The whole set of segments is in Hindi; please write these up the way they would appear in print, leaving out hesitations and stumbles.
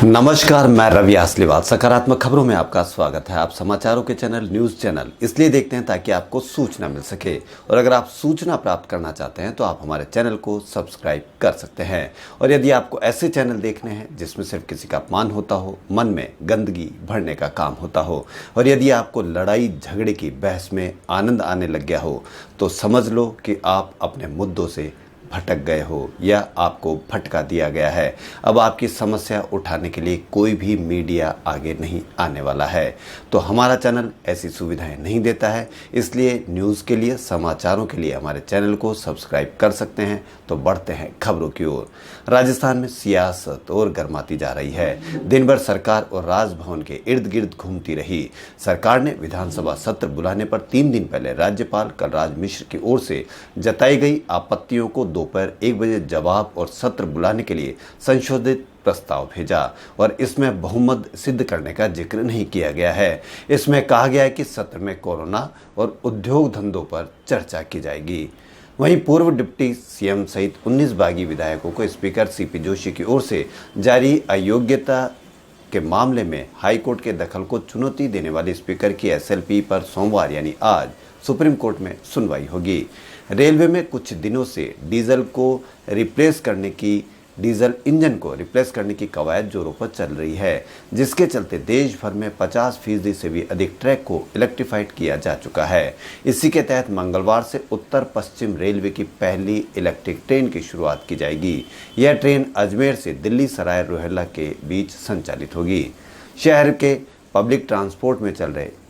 नमस्कार, मैं रवि आसलीवाल। सकारात्मक खबरों में आपका स्वागत है। आप समाचारों के चैनल न्यूज़ चैनल इसलिए देखते हैं ताकि आपको सूचना मिल सके, और अगर आप सूचना प्राप्त करना चाहते हैं तो आप हमारे चैनल को सब्सक्राइब कर सकते हैं। और यदि आपको ऐसे चैनल देखने हैं जिसमें सिर्फ किसी का अपमान होता हो, मन में गंदगी भरने का काम होता हो, और यदि आपको लड़ाई झगड़े की बहस में आनंद आने लग गया हो, तो समझ लो कि आप अपने मुद्दों से भटक गए हो या आपको भटका दिया गया है। अब आपकी समस्या उठाने के लिए कोई भी मीडिया आगे नहीं आने वाला है। तो हमारा चैनल ऐसी सुविधाएं नहीं देता है, इसलिए न्यूज़ के लिए, समाचारों के लिए हमारे चैनल को सब्सक्राइब कर सकते हैं। तो बढ़ते हैं खबरों की ओर। राजस्थान में सियासत और गर्माती जा रही है। दिन भर सरकार और राजभवन के इर्द गिर्द घूमती रही। सरकार ने विधानसभा सत्र बुलाने पर 3 दिन पहले राज्यपाल कलराज मिश्र की ओर से जताई गई आपत्तियों को दोपहर 1 बजे जवाब और सत्र बुलाने के लिए संशोधित प्रस्ताव भेजा, और इसमें बहुमत सिद्ध करने का जिक्र नहीं किया गया है। इसमें कहा गया है कि सत्र में कोरोना और उद्योग धंधों पर चर्चा की जाएगी। वहीं पूर्व डिप्टी सीएम सहित 19 बागी विधायकों को स्पीकर सीपी जोशी की ओर से जारी अयोग्यता के मामले में हाईकोर्ट के दखल को चुनौती देने वाले स्पीकर की एसएलपी पर सोमवार यानी आज सुप्रीम कोर्ट में सुनवाई होगी। रेलवे में कुछ दिनों से डीजल इंजन को रिप्लेस करने की कवायद जोरों पर चल रही है, जिसके चलते देश भर में 50% से भी अधिक ट्रैक को इलेक्ट्रीफाइड किया जा चुका है। इसी के तहत मंगलवार से उत्तर पश्चिम रेलवे की पहली इलेक्ट्रिक ट्रेन की शुरुआत की जाएगी। यह ट्रेन अजमेर से दिल्ली सराय रोहिल्ला के बीच संचालित होगी।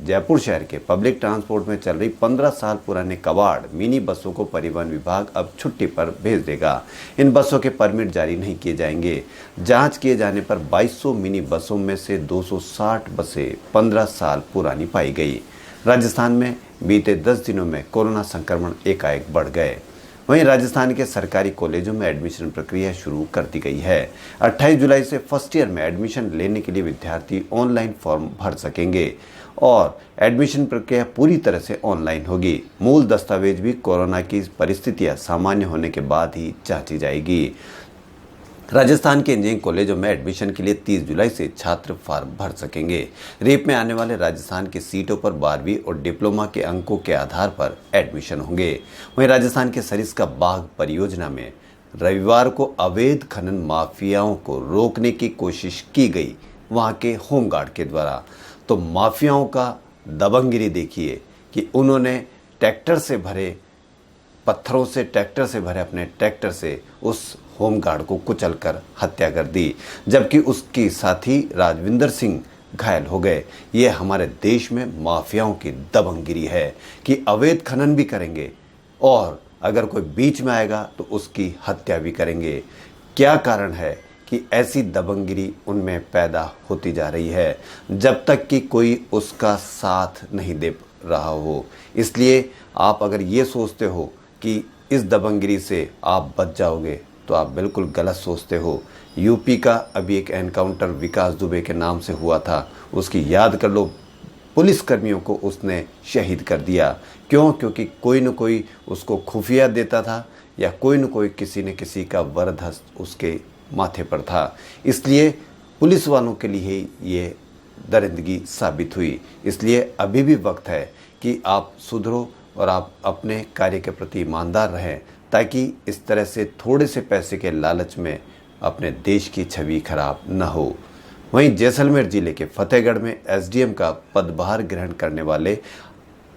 जयपुर शहर के पब्लिक ट्रांसपोर्ट में चल रही 15 साल पुराने कबाड़ मिनी बसों को परिवहन विभाग अब छुट्टी पर भेज देगा। इन बसों के परमिट जारी नहीं किए जाएंगे। जांच किए जाने पर 2200 मिनी बसों में से 260 बसें 15 साल पुरानी पाई गई। राजस्थान में बीते 10 दिनों में कोरोना संक्रमण एकाएक बढ़ गए। वहीं राजस्थान के सरकारी कॉलेजों में एडमिशन प्रक्रिया शुरू कर दी गई है। 28 जुलाई से फर्स्ट ईयर में एडमिशन लेने के लिए विद्यार्थी ऑनलाइन फॉर्म भर सकेंगे, और एडमिशन प्रक्रिया पूरी तरह से ऑनलाइन होगी। मूल दस्तावेज भी कोरोना की परिस्थितियां सामान्य होने के बाद ही जांची जाएगी। राजस्थान के इंजीनियरिंग कॉलेजों में एडमिशन के लिए 30 जुलाई से छात्र फॉर्म भर सकेंगे। रीप में आने वाले राजस्थान की सीटों पर 12वीं और डिप्लोमा के अंकों के आधार पर एडमिशन होंगे। वहीं राजस्थान के सरिस्का बाग परियोजना में रविवार को अवैध खनन माफियाओं को रोकने की कोशिश की गई, वहां के होमगार्ड के द्वारा। तो माफियाओं का दबंगगिरी देखिए कि उन्होंने ट्रैक्टर से भरे अपने ट्रैक्टर से उस होमगार्ड को कुचलकर हत्या कर दी, जबकि उसकी साथी राजविंदर सिंह घायल हो गए। ये हमारे देश में माफियाओं की दबंगगिरी है कि अवैध खनन भी करेंगे, और अगर कोई बीच में आएगा तो उसकी हत्या भी करेंगे। क्या कारण है कि ऐसी दबंगगिरी उनमें पैदा होती जा रही है, जब तक कि कोई उसका साथ नहीं दे रहा हो। इसलिए आप अगर ये सोचते हो कि इस दबंगगिरी से आप बच जाओगे, तो आप बिल्कुल गलत सोचते हो। यूपी का अभी एक एनकाउंटर विकास दुबे के नाम से हुआ था, उसकी याद कर लो। पुलिस कर्मियों को उसने शहीद कर दिया। क्यों? क्योंकि कोई न कोई उसको खुफिया देता था, या कोई न कोई किसी न किसी का वरदहस्त उसके माथे पर था। इसलिए पुलिस वालों के लिए ये दरिंदगी साबित हुई। इसलिए अभी भी वक्त है कि आप सुधरो और आप अपने कार्य के प्रति ईमानदार रहें, ताकि इस तरह से थोड़े से पैसे के लालच में अपने देश की छवि खराब न हो। वहीं जैसलमेर जिले के फतेहगढ़ में एसडीएम का पदभार ग्रहण करने वाले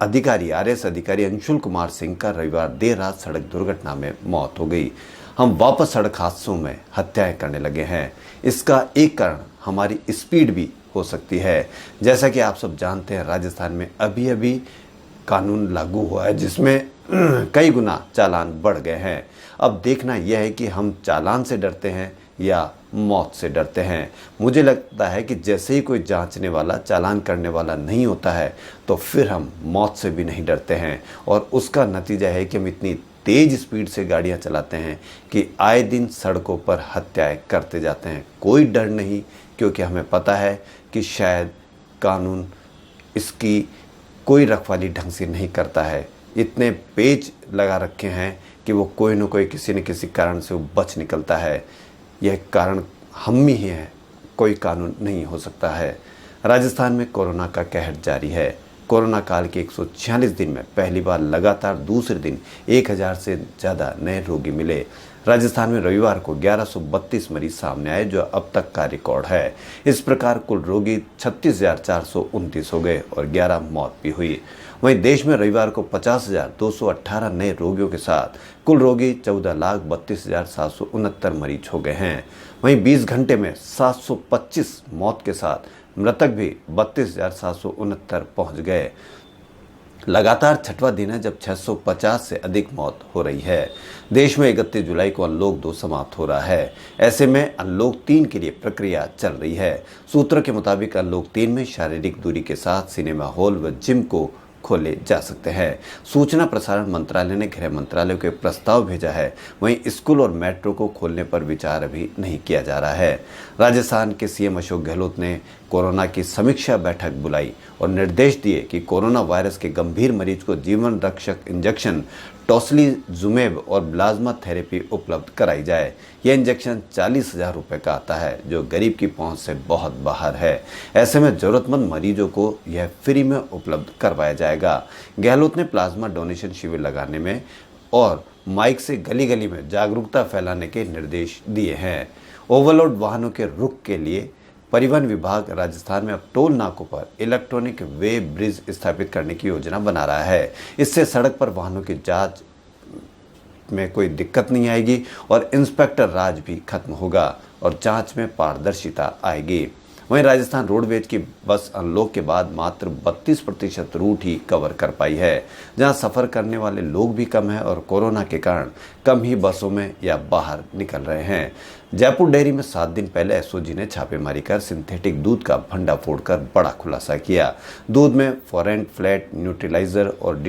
आरएएस अधिकारी अंशुल कुमार सिंह का रविवार देर रात सड़क दुर्घटना में मौत हो गई। हम वापस सड़क हादसों में हत्याएं करने लगे हैं। इसका एक कारण हमारी स्पीड भी हो सकती है। जैसा कि आप सब जानते हैं, राजस्थान में अभी अभी कानून लागू हुआ है, जिसमें कई गुना चालान बढ़ गए हैं। अब देखना यह है कि हम चालान से डरते हैं या मौत से डरते हैं। मुझे लगता है कि जैसे ही कोई जांचने वाला, चालान करने वाला नहीं होता है, तो फिर हम मौत से भी नहीं डरते हैं। और उसका नतीजा है कि हम इतनी तेज़ स्पीड से गाड़ियां चलाते हैं कि आए दिन सड़कों पर हत्याएं करते जाते हैं। कोई डर नहीं, क्योंकि हमें पता है कि शायद कानून इसकी कोई रखवाली ढंग से नहीं करता है। इतने पेच लगा रखे हैं कि वो कोई न कोई किसी न किसी कारण से वो बच निकलता है। यह कारण हम ही हैं कोई कानून नहीं हो सकता है। राजस्थान में कोरोना का कहर जारी है। कोरोना काल के 146 दिन में पहली बार लगातार दूसरे दिन 1000 से ज़्यादा नए रोगी मिले। राजस्थान में रविवार को 1132 मरीज सामने आए, जो अब तक का रिकॉर्ड है। इस प्रकार कुल रोगी 36,429 हो गए और 11 मौत भी हुई। वहीं देश में रविवार को 50,218 नए रोगियों के साथ कुल रोगी 14,32,769 मरीज हो गए हैं। वहीं 20 घंटे में 725 मौत के साथ मृतक भी 32,769 पहुंच गए। लगातार छठवां दिन है जब 650 से अधिक मौत हो रही है। देश में 31 जुलाई को अनलॉक 2 समाप्त हो रहा है। ऐसे में अनलॉक 3 के लिए प्रक्रिया चल रही है। सूत्रों के मुताबिक अनलॉक 3 में शारीरिक दूरी के साथ सिनेमा हॉल व जिम को खोले जा सकते हैं। सूचना प्रसारण मंत्रालय ने गृह मंत्रालय को प्रस्ताव भेजा है। वहीं स्कूल और मेट्रो को खोलने पर विचार अभी नहीं किया जा रहा है। राजस्थान के सीएम अशोक गहलोत ने कोरोना की समीक्षा बैठक बुलाई और निर्देश दिए कि कोरोना वायरस के गंभीर मरीज को जीवन रक्षक इंजेक्शन टोसिलीजुमेब और प्लाज्मा थेरेपी उपलब्ध कराई जाए। यह इंजेक्शन 40,000 रुपये का आता है, जो गरीब की पहुंच से बहुत बाहर है। ऐसे में जरूरतमंद मरीजों को यह फ्री में उपलब्ध करवाया जाएगा। गहलोत ने प्लाज्मा डोनेशन शिविर लगाने में और माइक से गली गली में जागरूकता फैलाने के निर्देश दिए हैं। ओवरलोड वाहनों के रुख के लिए परिवहन विभाग राजस्थान में अब टोल नाकों पर इलेक्ट्रॉनिक वे ब्रिज स्थापित करने की योजना बना रहा है। इससे सड़क पर वाहनों की जांच में कोई दिक्कत नहीं आएगी और इंस्पेक्टर राज भी खत्म होगा और जांच में पारदर्शिता आएगी। वहीं राजस्थान रोडवेज की बस अनलॉक के बाद मात्र 32% रूट ही कवर कर पाई है, जहां सफ़र करने वाले लोग भी कम हैं और कोरोना के कारण कम ही बसों में या बाहर निकल रहे हैं। जयपुर डेयरी में 7 दिन पहले एसओजी ने छापेमारी कर सिंथेटिक दूध का भंडाफोड़ कर बड़ा खुलासा किया। दूध में फॉरेन फ्लैट, न्यूट्रलाइजर और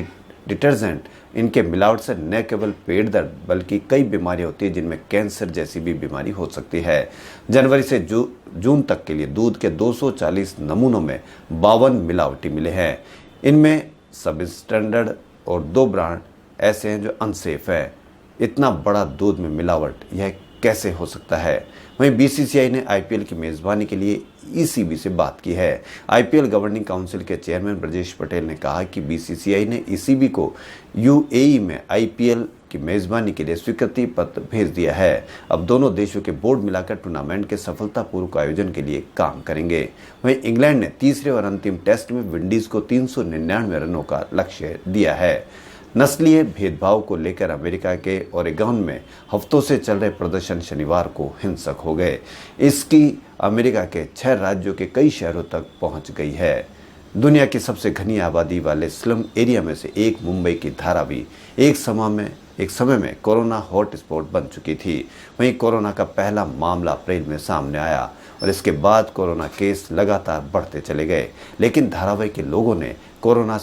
डिटर्जेंट इनके मिलावट से न केवल पेट दर्द बल्कि कई बीमारियां होती है, जिनमें कैंसर जैसी भी बीमारी हो सकती है। जनवरी से जून तक के लिए दूध के 240 नमूनों में 52 मिलावटी मिले हैं। इनमें सब स्टैंडर्ड और 2 ब्रांड ऐसे हैं जो अनसेफ है। इतना बड़ा दूध में मिलावट यह कैसे हो सकता है? वहीं बीसीसीआई ने आईपीएल की मेज़बानी के लिए ईसीबी से बात की है। आईपीएल गवर्निंग काउंसिल के चेयरमैन ब्रजेश पटेल ने कहा कि बीसीसीआई ने ईसीबी को यूएई में आईपीएल की मेज़बानी के लिए स्वीकृति पत्र भेज दिया है। अब दोनों देशों के बोर्ड मिलाकर टूर्नामेंट के सफलतापूर्वक आयोजन के लिए काम करेंगे। वहीं इंग्लैंड ने तीसरे और अंतिम टेस्ट में विंडीज को 399 रनों का लक्ष्य दिया है। नस्लीय भेदभाव को लेकर अमेरिका के ओरेगन में हफ्तों से चल रहे प्रदर्शन शनिवार को हिंसक हो गए। इसकी अमेरिका के 6 राज्यों के कई शहरों तक पहुंच गई है। दुनिया की सबसे घनी आबादी वाले स्लम एरिया में से एक मुंबई की धारावी एक समय में कोरोना हॉटस्पॉट बन चुकी थी। वहीं कोरोना का पहला मामला अप्रैल में सामने आया और इसके बाद कोरोना केस लगातार बढ़ते चले गए, लेकिन धारावी के लोगों ने कोरोना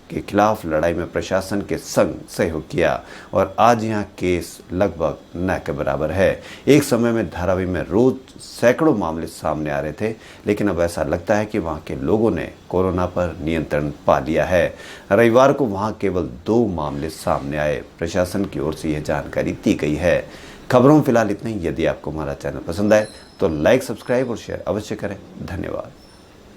के खिलाफ लड़ाई में प्रशासन के संग सहयोग किया और आज यहां केस लगभग न के बराबर है। एक समय में धारावी में रोज सैकड़ों मामले सामने आ रहे थे, लेकिन अब ऐसा लगता है कि वहां के लोगों ने कोरोना पर नियंत्रण पा लिया है। रविवार को वहां केवल 2 मामले सामने आए। प्रशासन की ओर से यह जानकारी दी गई है। खबरों में फिलहाल इतना ही। यदि आपको हमारा चैनल पसंद आए तो लाइक, सब्सक्राइब और शेयर अवश्य करें। धन्यवाद।